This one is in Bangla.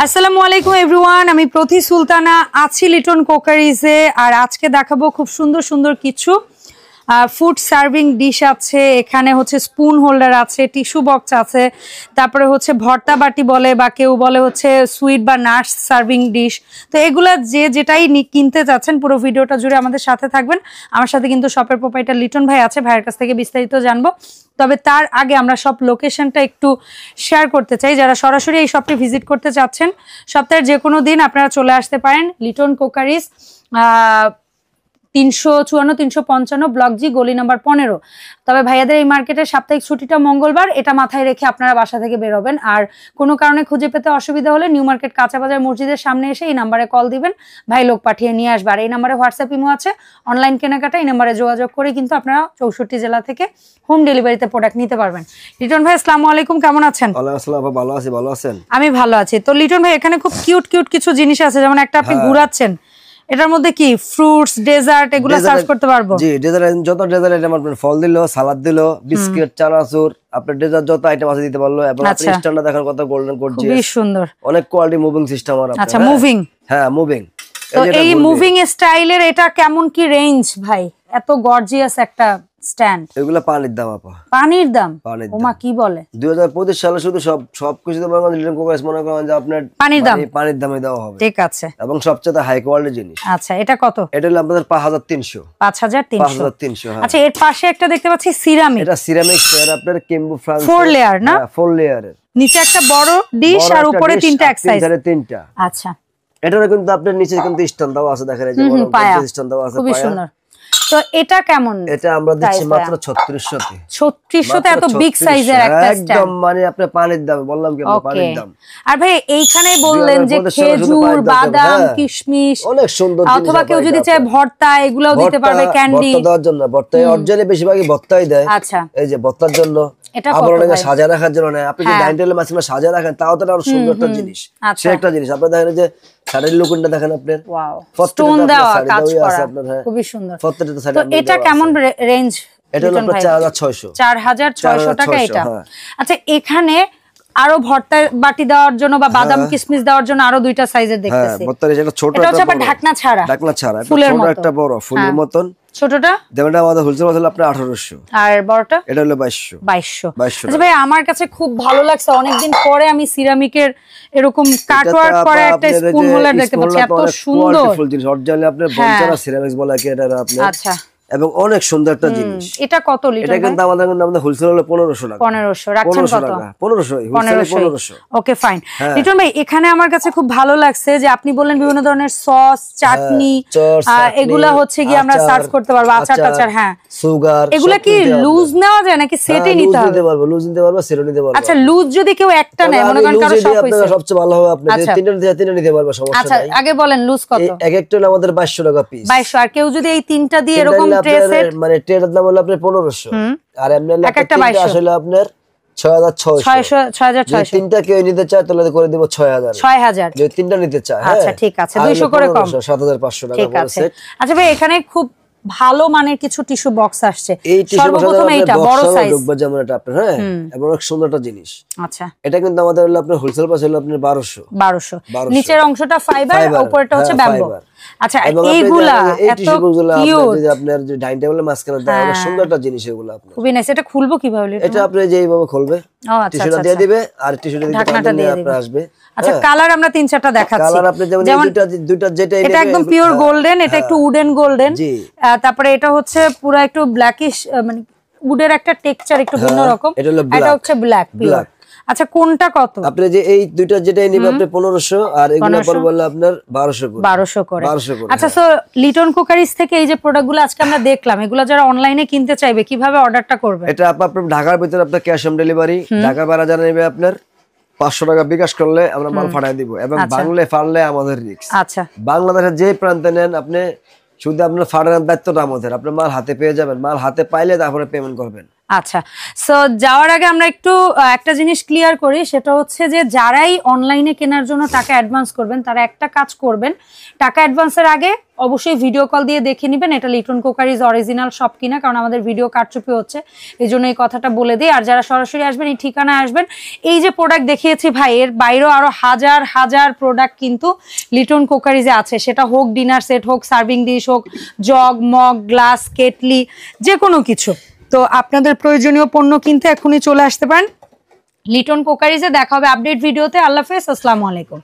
আসসালামু আলাইকুম এভরিওয়ান, আমি প্রতি সুলতানা আছি লিটন কুকারিজে। আর আজকে দেখাবো খুব সুন্দর সুন্দর কিছু ফুড সার্ভিং ডিশ আছে। এখানে হচ্ছে স্পুন হোল্ডার আছে, টিস্যু বক্স আছে, তারপরে হচ্ছে ভর্তা বাটি বলে বা কেউ বলে হচ্ছে সুইট বা নাটস সার্ভিং ডিশ। তো এগুলা যেটাই কিনতে চাচ্ছেন পুরো ভিডিওটা জুড়ে আমাদের সাথে থাকবেন। আমার সাথে কিন্তু শপের প্রোপাইটার লিটন ভাই আছে, ভাইয়ের কাছ থেকে বিস্তারিত জানবো। তবে তার আগে আমরা সব লোকেশনটা একটু শেয়ার করতে চাই। যারা সরাসরি এই শপটি ভিজিট করতে চাচ্ছেন, সপ্তাহের যে কোনো দিন আপনারা চলে আসতে পারেন লিটন কুকারিজ, 354-355 ব্লক জি, গলি নাম্বার 15। তবে ভাইয়াদের এই মার্কেটের সাপ্তাহিক ছুটিটা মঙ্গলবার, এটা মাথায় রেখে আপনারা বাসা থেকে বেরোবেন। আর কোনো কারণে খুঁজে পেতে অসুবিধা হলে নিউ মার্কেট কাঁচা বাজার মসজিদের সামনে এসে এই নাম্বারে কল দিবেন, ভাই লোক পাঠিয়ে নিয়ে আসবে। আর এই নাম্বারে হোয়াটসঅ্যাপ ইমো আছে, অনলাইন কেনাকাটা এই নাম্বারে যোগাযোগ করে কিন্তু আপনারা 64 জেলা থেকে হোম ডেলিভারিতে প্রোডাক্ট নিতে পারবেন। লিটন ভাই আসসালামু আলাইকুম, কেমন আছেন? ভালো আছি, ভালো আছেন? আমি ভালো আছি। তো লিটন ভাই এখানে খুব কিউট কিউট কিছু জিনিস আছে, যেমন একটা আপনি ঘুরাচ্ছেন, এটার মধ্যে কি ফ্রুটস, ডেজার্ট এগুলো সার্ভ করতে পারবো? জি, ডেজার্ট যত ডেজার্ট আইটেম আপনি ফল দিলো, সালাদ দিলো, বিস্কিট, চানাচুর, আপনার ডেজার্ট যত আইটেম আছে দিতে পারলো। এবং আপনি স্ট্যান্ডার্ড দেখার কথা গোল্ডেন গর্জিয়াস, খুবই সুন্দর, অনেক কোয়ালিটি মুভিং সিস্টেম আর আচ্ছা মুভিং, হ্যাঁ মুভিং। তো এই মুভিং স্টাইলের এটা কেমন কি রেঞ্জ ভাই? এত গর্জিয়াস একটা স্ট্যান্ড, এগুলা পানির দাম আপা। পানির দাম? ওমা কি বলে! 2025 সালে শুধু সবকিছু তো লিটন কুকারিজ মনে করেন যে আপনার পানির দামে দেওয়া হবে। ঠিক আছে, এবং সবচেয়ে হাই কোয়ালিটি জিনিস। আচ্ছা, এটা কত? এটা হলো আপনাদের 5300। আচ্ছা, এর পাশে একটা দেখতে পাচ্ছি সিরামিক। এটা সিরামিক স্কয়ার আপনার কিম্বু ফ্রান্স 4 লেয়ার না? 4 লেয়ারের, নিচে একটা বড় ডিশ আর উপরে তিনটা এক সাইজ। তিনটা। আচ্ছা, এটারও কিন্তু আপনার নিচে কিন্তু স্ট্যান্ড দাও আছে, দেখেন এই যে বড় স্ট্যান্ড দাও আছে, খুবই সুন্দর। তো এটা কেমন? এটা আমরা দিচ্ছি মাত্র 3600 তে। 3600 তে এত বিগ সাইজের একটা স্ট্যান্ড, একদম মানে আপনি পানির দাম বললাম কি, পানির দাম। আর ভাই এইখানেই বললেন যে খেজুর, বাদাম, কিশমিশ অনেক সুন্দর জিনিস, অথবা কেউ যদি চায় ভর্তা এগুলাও দিতে পারবে, ক্যান্ডি ভর্তা দেওয়ার জন্য। ভর্তায় অরিজিনালি বেশিরভাগই ভর্তাই দেয়। আচ্ছা, এই যে ভর্তার জন্য, আবার অনেকে সাজা রাখার জন্য না, আপনি যদি ডাইনিং টেবিলে মাঝখানে সাজা রাখেন তাও তো আরো সুন্দর একটা জিনিস। সে একটা জিনিস আপনি দেখেন যে শাড়ির লুকটা দেখেন আপনার, ওয়াও, স্টোন দেওয়া কাজ করা, খুবই সুন্দর। তো এটা কেমন রেঞ্জ? এটা হলো 4600 টাকা এটা। আচ্ছা, এখানে আরো ভর্তা বাটি দেওয়ার জন্য বা বাদাম কিশমিশ দেওয়ার জন্য আরো দুইটা সাইজের দেখতেছি। হ্যাঁ, ভর্তার এটা ছোট, এটা হচ্ছে ঢাকনা ছাড়া, ফুলের মতো, একটা বড় ফুলের মতন। ছোটটা যেমনটা আমাদের হোলসেল হলো আপনার 1800, আর বড়টা এটা হলো 2200। আচ্ছা ভাই, আমার কাছে খুব ভালো লাগছে, অনেকদিন পরে আমি সিরামিকের এরকম কাটওয়ার্ক করা একটা স্পুন হোল্ডার দেখতে পাচ্ছি, এত সুন্দর জিনিস। অরিজিনালি আপনার বঞ্চনা সিরামিক্স বলা কি এটা আপনার। আচ্ছা, এবং অনেক সুন্দর একটা জিনিস। এটা কত লিটার? এটা কিন্তু আমাদের হোলসেল হলো 1500 টাকা। 1500 রাখছেন কত? 1500। Okay fine. লিটন ভাই, এখানে আমার কাছে খুব ভালো লাগছে যে আপনি বললেন বিভিন্ন ধরনের সস, চাটনি, এগুলা হচ্ছে কি আমরা সার্ভ করতে পারবো, আচার টাচার, হ্যাঁ সুগার, এগুলা কি লুজ নেওয়া যায় নাকি সেটে নিতে হবে? লুজ নিতে পারবো, সেটে নিতে পারবো। আচ্ছা, লুজ যদি কেউ একটা নেয়, মনে করেন কারো শখ হইছে, সবচেয়ে ভালো হবে আপনি তিনটা নিতে পারবে, সমস্যা নাই। আচ্ছা, আগে বলেন লুজ কত? এক একটা হলো আমাদের 2200 টাকা পিস। 2200। আর কেউ যদি এই তিনটা দিয়ে এরকম ট্রে সেট, মানে ট্রেটার দাম হলো আপনার 1500, আর এমনি একটা আসলে আপনার 6600। তিনটা কেউ নিতে চায় তাহলে করে দিব 6000 যদি তিনটা নিতে চায়। আচ্ছা ঠিক আছে, 200 করে কম, 7500 টাকা ঠিক আছে। আচ্ছা ভাই, এখানে খুব ভালো মানের কিছু টিস্যু বক্স আসছে। সর্বপ্রথম এইটা বড় সাইজ, যেমন এটা আপনার, হ্যাঁ, এবং অনেক সুন্দর একটা জিনিস। আচ্ছা, এটা কিন্তু আমাদের হলো আপনার হোলসেল প্রাইস হলো আপনার 1200। নিচের অংশটা ফাইবার, উপরেরটা হচ্ছে ব্যাম্বো। আচ্ছা, এইগুলা এত কিউট, আপনার যে ডাইনিং টেবিলের মাঝখানে দেয়, অনেক সুন্দর একটা জিনিস এগুলো আপনার। খুবই নাইস। এটা খুলবো কিভাবে? এটা আপনি যেইভাবে খুলবে, টিস্যুটা দিয়ে দিবে আর টিস্যুটা দিয়ে ঢাকনাটা দিয়ে আপনার আসবে। আচ্ছা, কালার আমরা 3-4টা দেখাচ্ছি। কালার আপনি যেমন দুইটা যেটা এটা একদম পিওর গোল্ডেন, এটা একটু উডেন গোল্ডেন, তারপরে এটা হচ্ছে পুরো একটু ব্ল্যাকিশ, মানে উডের একটা টেক্সচার একটু ভিন্ন রকম, এটা হচ্ছে ব্ল্যাক পিওর। আচ্ছা, কোনটা কত? আপনি যে এই দুইটা যেটাই নিবে আপনি 1500, আর এগুলো পর বললে আপনার 1200 করে। আচ্ছা, সো লিটন কুকারিজ থেকে এই যে প্রোডাক্টগুলো আজকে আমরা দেখলাম, এগুলো যারা অনলাইনে কিনতে চাইবে কিভাবে অর্ডারটা করবে? এটা আপনার ঢাকার ভিতরে আপনার ক্যাশ অন ডেলিভারি, ঢাকা বাইরে যারা নেবে আপনার 500 টাকা বিকাশ করলে আমরা মাল পাঠিয়ে দিব, এবং বাংলায় পারলে আমাদের রিস্ক। আচ্ছা, বাংলাদেশের যে প্রান্তে নেন আপনি শুধু আপনার ফাটানোর দায়িত্বটা আমাদের, আপনি মাল হাতে পেয়ে যাবেন, মাল হাতে পাইলে তারপরে পেমেন্ট করবেন। আচ্ছা, সো যাওয়ার আগে আমরা একটু একটা জিনিস ক্লিয়ার করি, সেটা হচ্ছে যে যারাই অনলাইনে কেনার জন্য টাকা অ্যাডভান্স করবেন তারা একটা কাজ করবেন, টাকা অ্যাডভান্সের আগে অবশ্যই ভিডিও কল দিয়ে দেখে নেবেন এটা লিটন কুকারিজ অরিজিনাল শপ কিনা, কারণ আমাদের ভিডিও কারচুপি হচ্ছে, এই জন্য এই কথাটা বলে দিই। আর যারা সরাসরি আসবেন এই ঠিকানায় আসবেন। এই যে প্রোডাক্ট দেখিয়েছি ভাই, এর বাইরেও আরো হাজার হাজার প্রোডাক্ট কিন্তু লিটন কুকারিজে আছে, সেটা হোক ডিনার সেট, হোক সার্ভিং ডিশ, হোক জগ, মগ, গ্লাস, কেটলি, যে কোনো কিছু। তো আপনাদের প্রয়োজনীয় পণ্য কিনতে এখনই চলে আসতে পারেন লিটন কুকারিজে। দেখা হবে আপডেট ভিডিওতে। আল্লাহ হাফেজ, আসসালামু আলাইকুম।